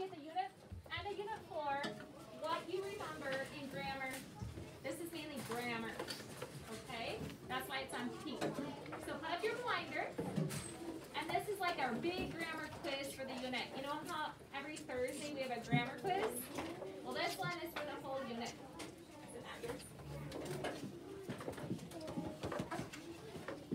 see at the unit and a unit 4 what you remember in grammar. This is mainly grammar, okay? That's why it's on P. So put up your blinder. And this is like our big grammar quiz for the unit. You know how every Thursday we have a grammar quiz? Well, this one is for the whole unit. Isn't that yours?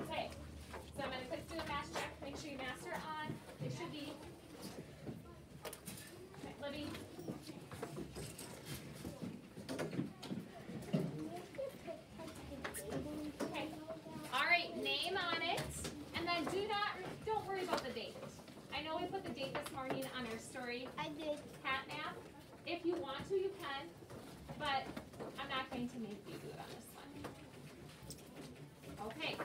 Okay, so I'm going to quick do a math check. Make sure your masks are on. They should be. Okay, Libby. Okay. All right, name on it. And then don't worry about the date. I know we put the date this morning on our story. I did. Cat nap. If you want to, you can. But I'm not going to make you do it on this one. Okay.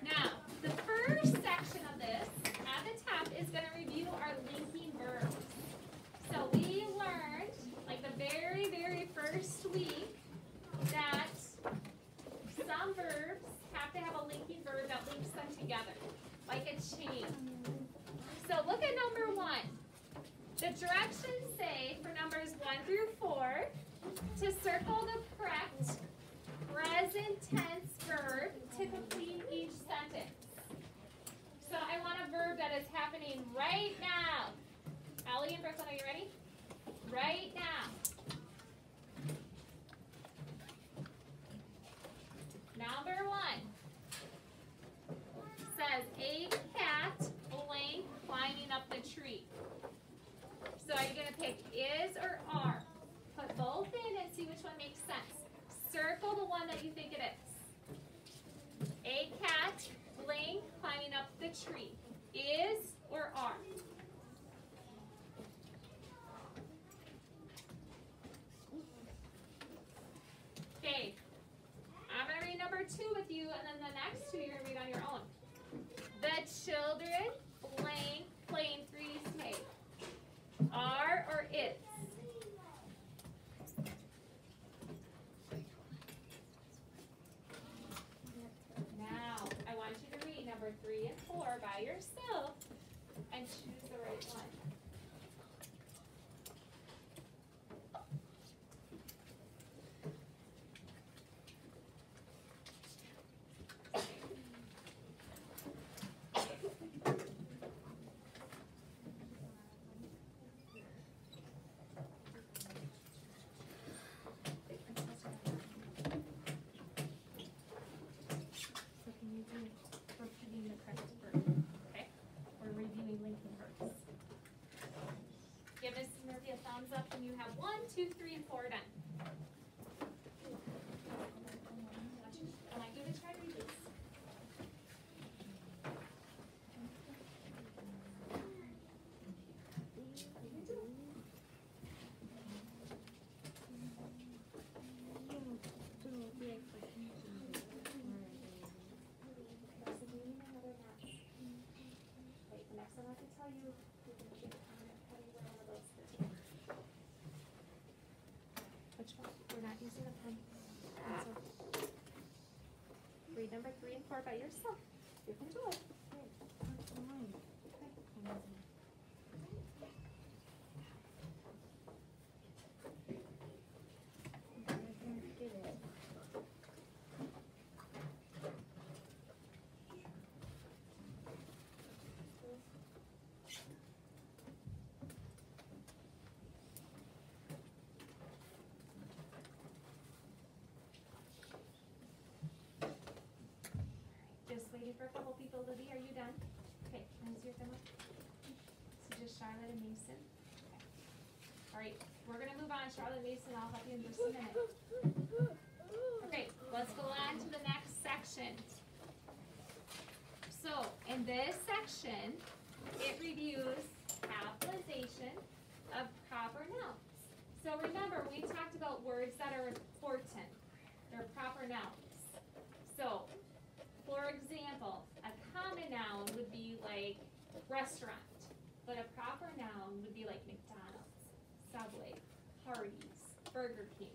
Now, the first section of this, at the top, is going to review our linking verbs. So we learned, like the very, very first week, that some verbs have to have a linking verb that links them together, like a chain. So look at number 1. The directions say for numbers 1 through 4 to circle the correct present tense verb to complete each sentence. So I want a verb that is happening right now. Allie and Brooklyn, are you ready? Right now. Number 1 says a cat blank climbing up the tree. So are you going to pick is or are? Put both in and see which one makes sense. Circle the one that you think it is. A cat blank climbing up the tree. Is or are? Okay. I'm going to read number 2 with you, and then the next 2 you're going to read on your own. The children blank playing 3 tag. Are or is? Now, I want you to read number 3 and 4 by yourself and choose the right one. Give Miss Murphy a thumbs up when you have 1, 2, 3, and 4 done. I want you to try to read this. Wait, the next one I have to tell you. Which one? We're not using a pen. So, read number 3 and 4 by yourself. You can do it. Just waiting for a couple people. Libby, are you done? Okay, can I see your thumb up? So just Charlotte and Mason. Okay. All right, we're going to move on. Charlotte and Mason, I'll help you in just a minute. Okay, let's go on to the next section. So, in this section, it reviews capitalization of proper nouns. So remember, we talked about words that are important. They're proper nouns. So, for example, a common noun would be like restaurant, but a proper noun would be like McDonald's, Subway, Hardee's, Burger King.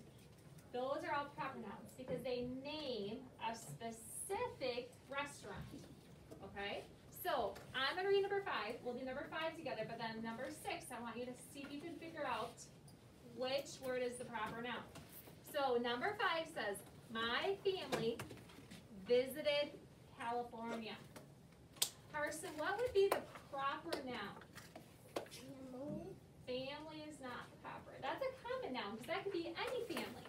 Those are all proper nouns because they name a specific restaurant, okay? So I'm going to read number 5. We'll do number 5 together, but then number 6, I want you to see if you can figure out which word is the proper noun. So number 5 says, my family visited California. Carson, what would be the proper noun? Family is not proper. That's a common noun because that could be any family.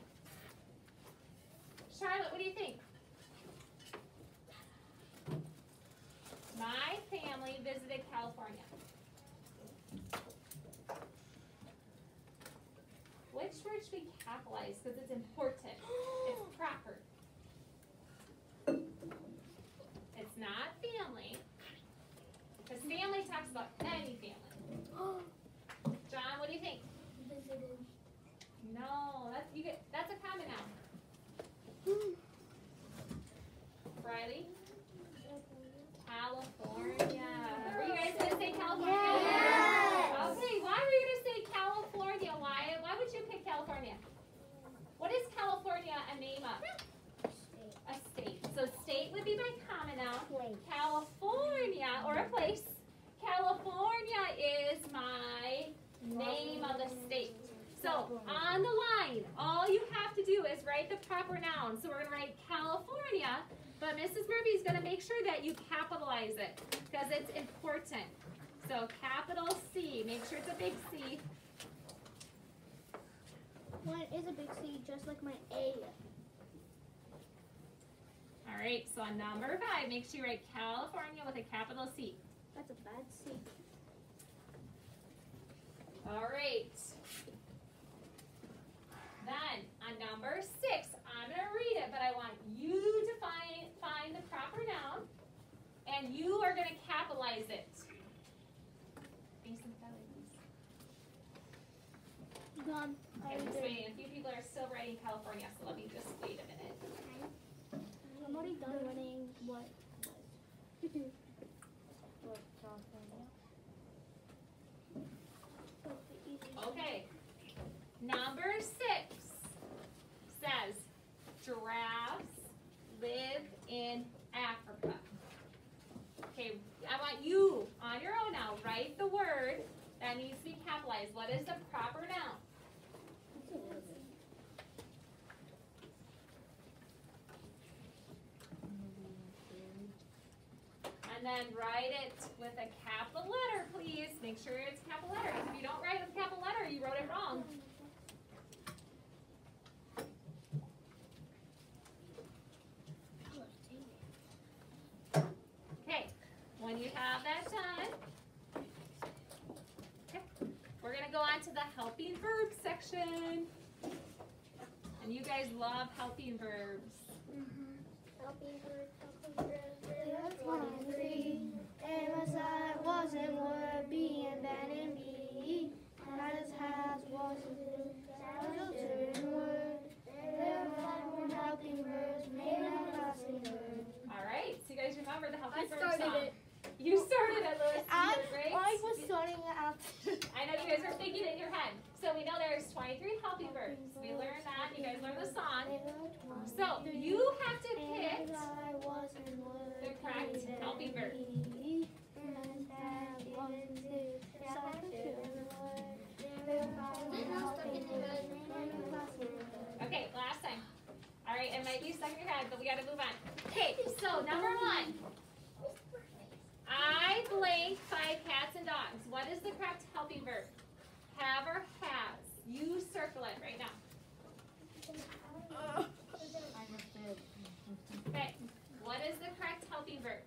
Charlotte, what do you think? My family visited California. Which word should we capitalize because it's important? It's proper. It's not family. Because family talks about any family. John, what do you think? Visited. No, that's a common noun. Riley? California. Were you guys going to say California? Yes. Okay, why were you going to say California? Why would you pick California? What is California a name of? A state. So state would be my common noun. California, or a place. California is my name of the state. So on the line, all you have to do is write the proper noun. So we're going to write California, but Mrs. Murphy is going to make sure that you capitalize it because it's important. So capital C, make sure it's a big C. One is a big C, just like my A. All right, so on number 5, make sure you write California with a capital C. That's a bad C. All right. Then on number 6, I'm going to read it, but I want you to find the proper noun, and you are going to capitalize it. Gone. Okay, I'm just waiting. A few people are still writing California, so let me just wait a minute. I'm already done writing what? Okay. Number 6 says, giraffes live in Africa. Okay, I want you, on your own now, write the word that needs to be capitalized. What is the proper noun? And then write it with a capital letter, please. Make sure it's capital letter. If you don't write it with a capital letter, you wrote it wrong. Okay, when you have that done, okay, we're going to go on to the helping verbs section. And you guys love helping verbs. Helping bird, there was 23. Amos was and would be, and then and be. As has was and would. There were 1 helping birds, made of helping birds. All right, so you guys remember the helping I verbs started song. it. You started it, Louis. I Great. was starting it out. I know you guys are thinking it in your head. So we know there's 23 helping verbs. We learned that. You guys learned the song. So you have to pick the correct helping verb. Okay, last time. All right, it might be stuck in your head, but we got to move on. Okay, so number 1. I blank 5 cats and dogs. What is the correct helping verb? Have or has? You circle it right now. Okay, what is the correct helping verb?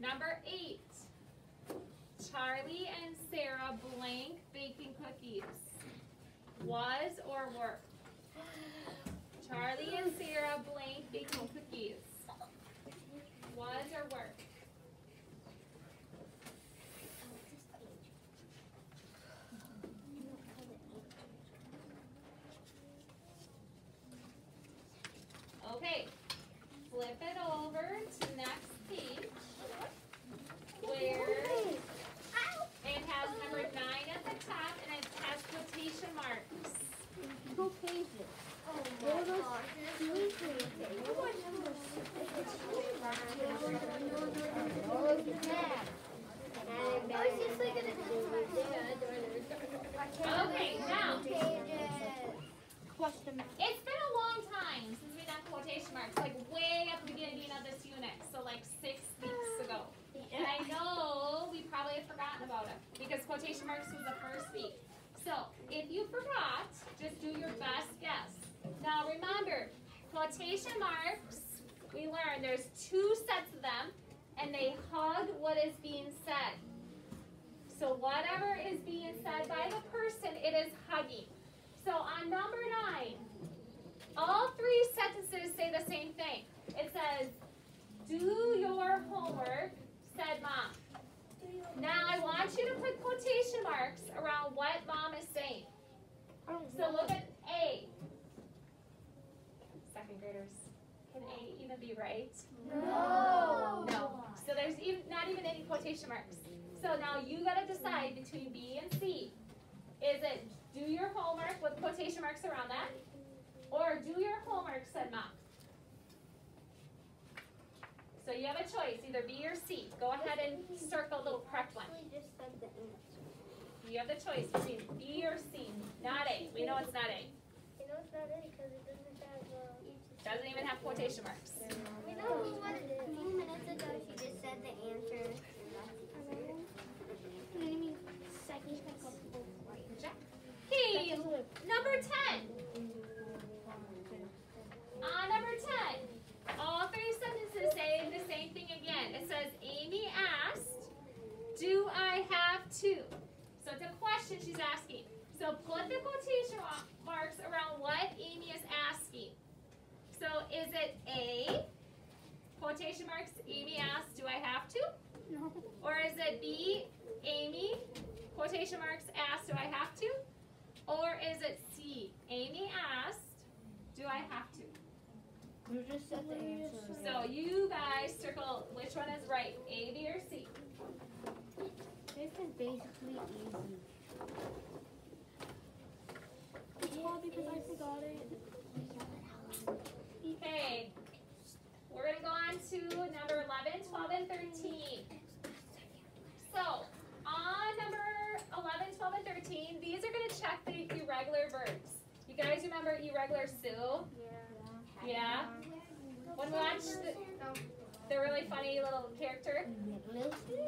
Number 8. Charlie and Sarah blank baking cookies. Was or were? Charlie and Sarah blank baking cookies. Was or were? Okay, flip it over to next page where it has number 9 at the top and it has quotation marks. 2 pages. Oh my gosh. forgotten about it because quotation marks was the first week. So if you forgot, just do your best guess. Now remember, quotation marks, we learned there's two sets of them, and they hug what is being said. So whatever is being said by the person, it is hugging. So on number 9, all 3 sentences say the same thing. It says, do your homework, said Mom. Now I want you to put quotation marks around what Mom is saying. So look at A. Second graders, can A even be right? No. No. So there's not even any quotation marks. So now you got to decide between B and C. Is it do your homework with quotation marks around that? Or do your homework, said Mom. So you have a choice, either B or C. Go ahead and circle the correct one. Just said the answer. You have the choice between B or C, not A. We know it's not A. You know it's not it because it doesn't have Doesn't even have quotation marks. We know what a few minutes ago she just said the answer. Okay, number 10. On number 10, all 3 sentences say the same thing again. It says, Amy asked, do I have to? So it's a question she's asking. So put the quotation marks around what Amy is asking. So is it A, quotation marks, Amy asked, do I have to? No. Or is it B, Amy, quotation marks, asked, do I have to? Or is it C, Amy asked, do I have to? You just said the answer. So you guys circle which one is right, A, B, or C. This is basically easy. It's hard because I forgot it. Okay, we're going to go on to number 11, 12, and 13. So, on number 11, 12, and 13, these are going to check the irregular verbs. You guys remember Irregular Sue? Yeah? When we watched the really funny little character?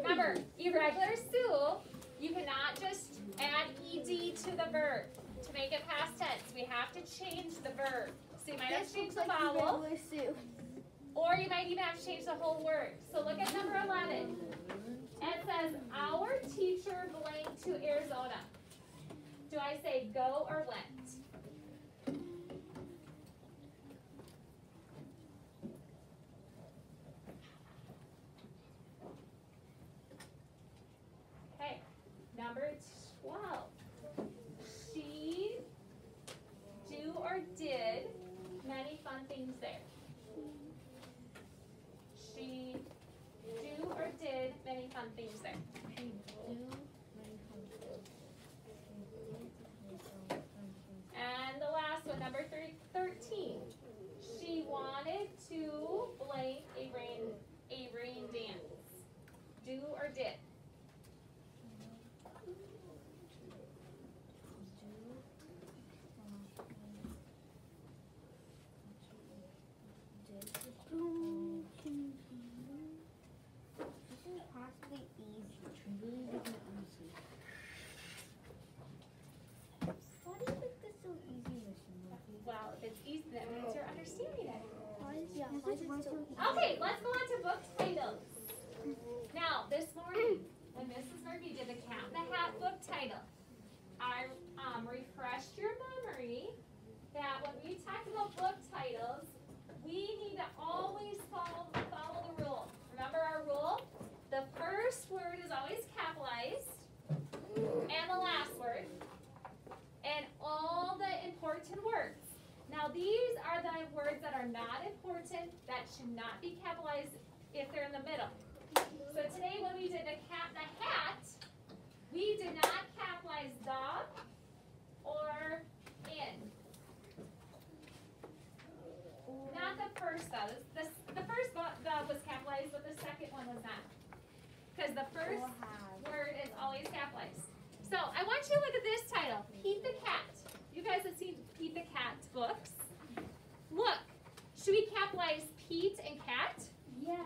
Remember, Irregular Sue, you cannot just add ed to the verb to make it past tense. We have to change the verb. So you might have to change the vowel, or you might even have to change the whole word. So look at number 11. It says, our teacher blank to Arizona. Do I say go or went? Okay, number 12. She, do or did many fun things there. She, do or did many fun things there. And the last one, number 13. She wanted to blank a rain dance. Do or did. Well, if it's easy, that means you're understanding it. Okay, let's go on to book titles. Now, this morning, when Mrs. Murphy did the Cat in the Hat book title, I refreshed your memory that when we talk about book titles, we need to always follow the rule. Remember our rule? The first word is always capitalized, and the last word, and all the important words. Now these are the words that are not important, that should not be capitalized if they're in the middle. So today when we did the cat in the hat, we did not capitalize the or in. Not the first the. The first the was capitalized, but the second one was not. Because the first word is always capitalized. So I want you to look at this title, Pete the Cat. You guys have seen Pete the Cat books. Look, should we capitalize Pete and Cat? Yeah.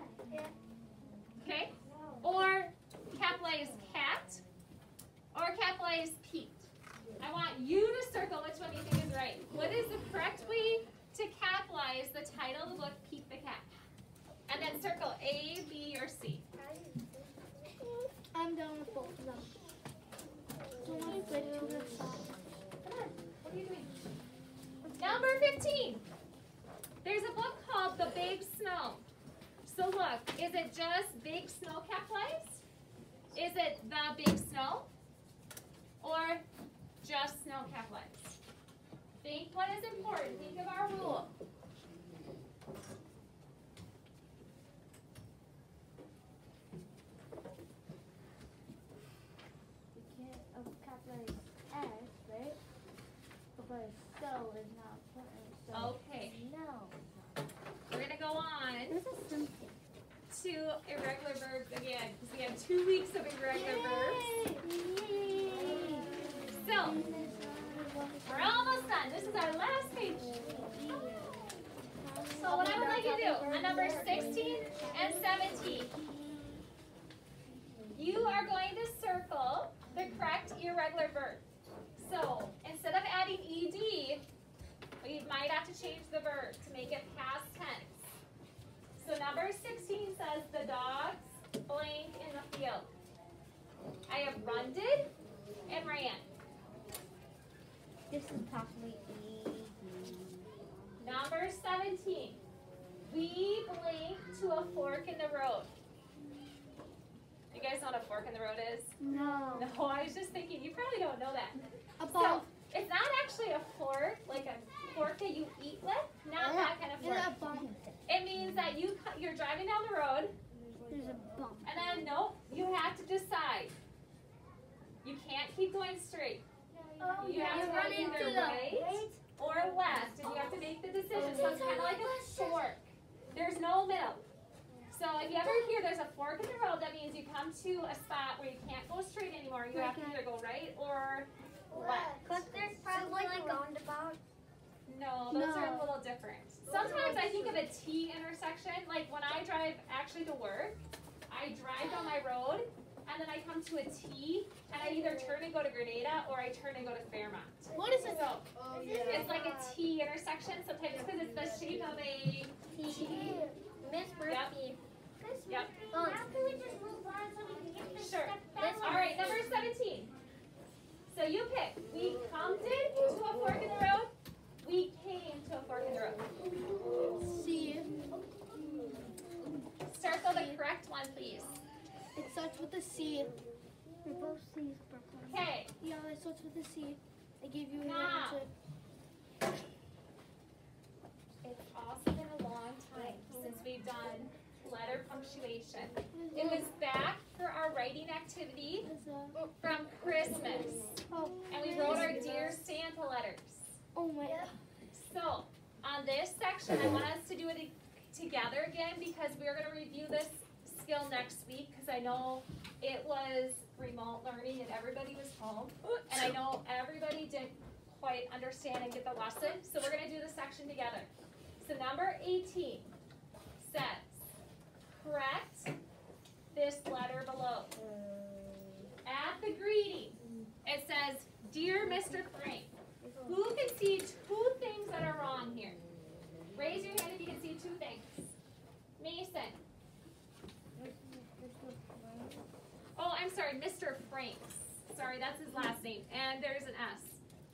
Okay? Or capitalize capitalize cat or capitalize Pete? I want you to circle which one you think is right. What is the correct way to capitalize the title of the book, Pete the Cat? And then circle A, B, or C. I'm done with both of them. Don't want to wait till the song. Come on, what are you doing? Number 15. There's a book called The Big Snow. So look, is it just Big Snow capitalized? Is it The Big Snow? Or just Snow capitalized? Think what is important. Think of our rule. You can't capitalize S, right? But so is not important. So Okay, no. we're going to go on This is simple. to irregular verbs again, because we have 2 weeks of irregular verbs. So, we're almost done. This is our last page. So what I would like you to do, on number 16 and 17, you are going to circle the correct irregular verb. So, instead of adding ED, we might have to change the verb to make it past tense. So number 16 says, the dogs blank in the field. I have runded and ran. This is possibly easy. Number 17, we blank to a fork in the road. You guys know what a fork in the road is? No. No, I was just thinking, you probably don't know that. A So, bump. it's not actually a fork, like a fork that you eat with, not that kind of It's fork. a bump. It means that you're driving down the road, There's a bump. and then, nope, you have to decide. You can't keep going straight. You have to run run either into the right or left, and you have to make the decision. So it's kind of like a fork. There's no middle. So if you ever hear there's a fork in the road, that means you come to a spot where you can't go straight anymore. You have to either go right or left. But there's probably like roundabout. No, those are a No. little different. Sometimes I think of a T intersection. Like when I drive actually to work, I drive down my road, and then I come to a T, and I either turn and go to Grenada, or I turn and go to Fairmont. What is it? So it's like a T intersection sometimes because it's the shape of a T. Miss Murphy. Yep. Now can we just move on so we can get this Sure. stuff done? All right, number 17. So you pick. We come to a fork in the road. We came to a fork in the road. C. Circle the correct one, please. It starts with a C. They're both C's. Okay. Yeah, it starts with a C. I gave you an Now. answer. It's also been a long time since we've done letter punctuation. It was back for our writing activity from Christmas. Oh, And we wrote our Dear Santa letters. oh my God. So, on this section, I want us to do it together again because we're going to review this skill next week because I know it was remote learning and everybody was home. And I know everybody didn't quite understand and get the lesson. So we're going to do this section together. So number 18 says, correct this letter below. At the greeting, it says, Dear Mr. Frank. Who can see 2 things that are wrong here? Raise your hand if you can see 2 things. Mason. Oh, I'm sorry, Mr. Franks. Sorry, that's his last name. And there's an S.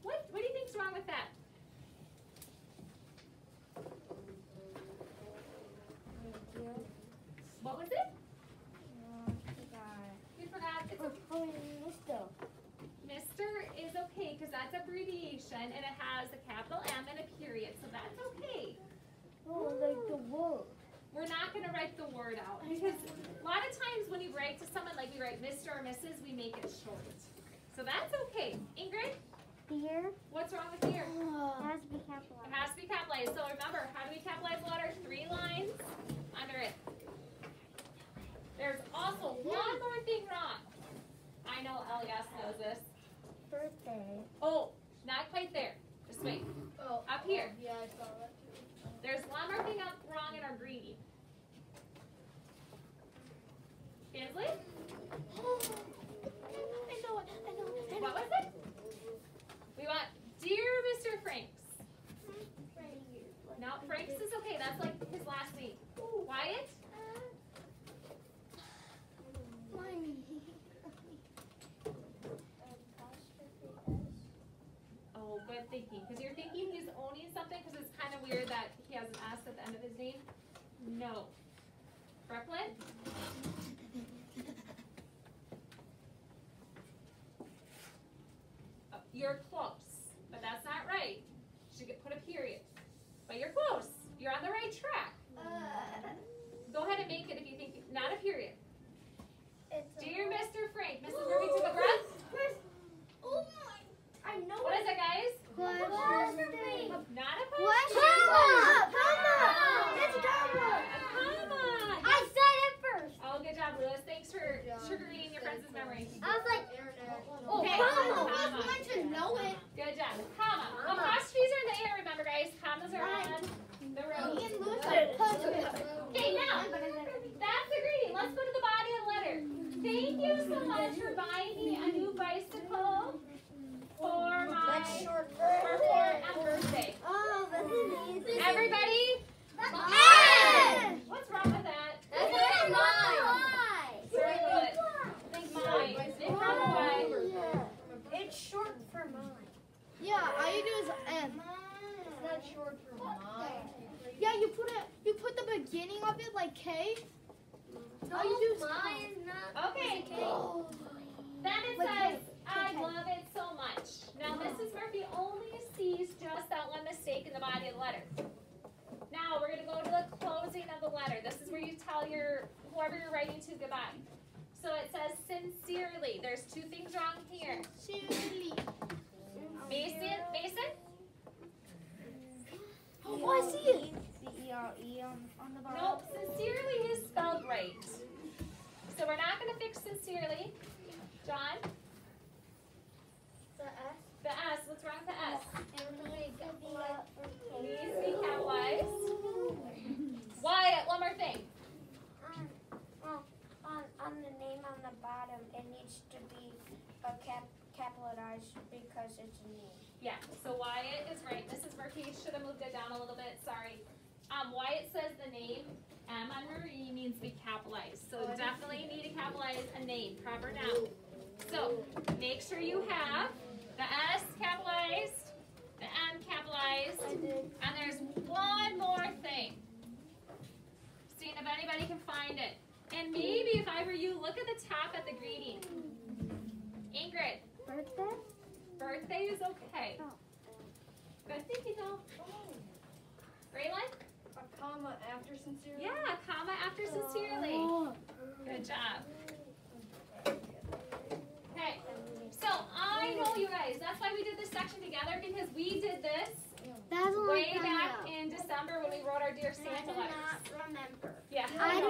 What do you think's wrong with that? What was it? You forgot. It's Mr. is okay because that's abbreviation and it has a capital M and a period, so that's okay. Oh, like the word. We're not going to write the word out because a lot of times when you write to someone, like we write Mr. or Mrs., we make it short. So that's okay. Ingrid, Here what's wrong with here? has to be It capitalized. has to be capitalized. So remember, how do we capitalize the letter? 3 lines under it. There's also one more thing wrong. I know LES knows this. Birthday. Oh, not quite there. Just wait. Oh. Up here. Yeah, I saw that. There's one more thing up wrong in our greeting. Kinsley? thinking. Because you're thinking he's owning something because it's kind of weird that he has an S at the end of his name. No. Brooklyn? Oh, you're close, but that's not right. You should put a period. But you're close. You're on the right track. Go ahead and make it if you think, not a period. Dear Mr. Frank, Mrs. Murphy took a breath. Oh my! I know. What is it, guys? Question. Not a Question. Comma. It's a comma. A comma. I said it first. Oh, good job, Lewis. Thanks for sugaring your friends' memory. I was like, oh, Okay, comma. comma. I was going to know it. Good job. Comma. Apostrophes are in the air, remember, guys. Commas are on the road. Me and Lewis are puzzled. Okay, now, that's the greeting. Let's go to the body of the letter. Thank you so much for buying me a new bicycle for my birthday. Oh, that's easy. Everybody, N. what's wrong with that? That's not mine. Very good. Think mine. Think why. It's short for mine. Yeah, all you do is M. It's not short for mine. Yeah, you put the beginning of it like K. No, All you do is mine is not. Okay. Then it says, I love it so much. Now, Mrs. Murphy only sees just that one mistake in the body of the letter. Now, we're going to go to the closing of the letter. This is where you tell whoever you're writing to goodbye. So it says, sincerely. There's two things wrong here. Sincerely. Mason? Oh, I see it. C-E-R-E on the bottom. Nope, sincerely is spelled right. So we're not going to fix sincerely. John? The S. The S. What's wrong with the S? And Needs to be capitalized. Wyatt, one more thing. On the name on the bottom, it needs to be capitalized because it's a name. Yeah, so Wyatt is right. Mrs. Murphy should have moved it down a little bit. Sorry. Wyatt says the name M on Marie needs to be capitalized. So definitely need to capitalize a name, proper noun. So make sure you have the S capitalized, the M capitalized, and there's one more thing. Seeing if anybody can find it. And maybe if I were you, look at the top at the greeting. Ingrid. Birthday? Birthday is okay. Oh. Good thinking though. Braylon? A comma after sincerely? Yeah, comma after sincerely. Oh. Good job. Okay, so I know you guys, that's why we did this section together, because we did this That's way back in December when we wrote our Dear Santa letters. Remember. Yeah. I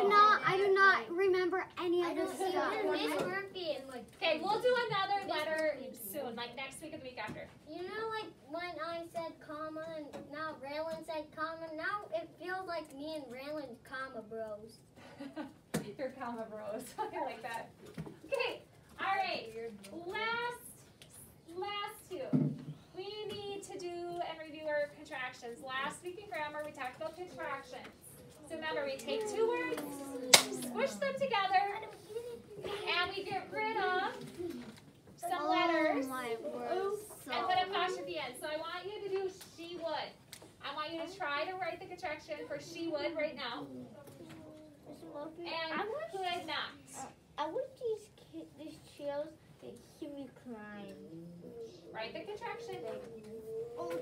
do not remember any of this stuff. Miss Murphy and like. Okay, we'll do another letter soon, like next week or the week after. You know, like when I said comma and now Raylan said comma. Now it feels like me and Raylan comma bros. Your comma bros. I like that. Okay, all right. Last two. We need to do and review our contractions. Last week in grammar, we talked about contractions. So remember, we take two words, squish them together, and we get rid of some letters and put an apostrophe in. So I want you to do she would. I want you to try to write the contraction for she would right now. And could not. I wish these chills they keep me crying. Write the contraction. Oh,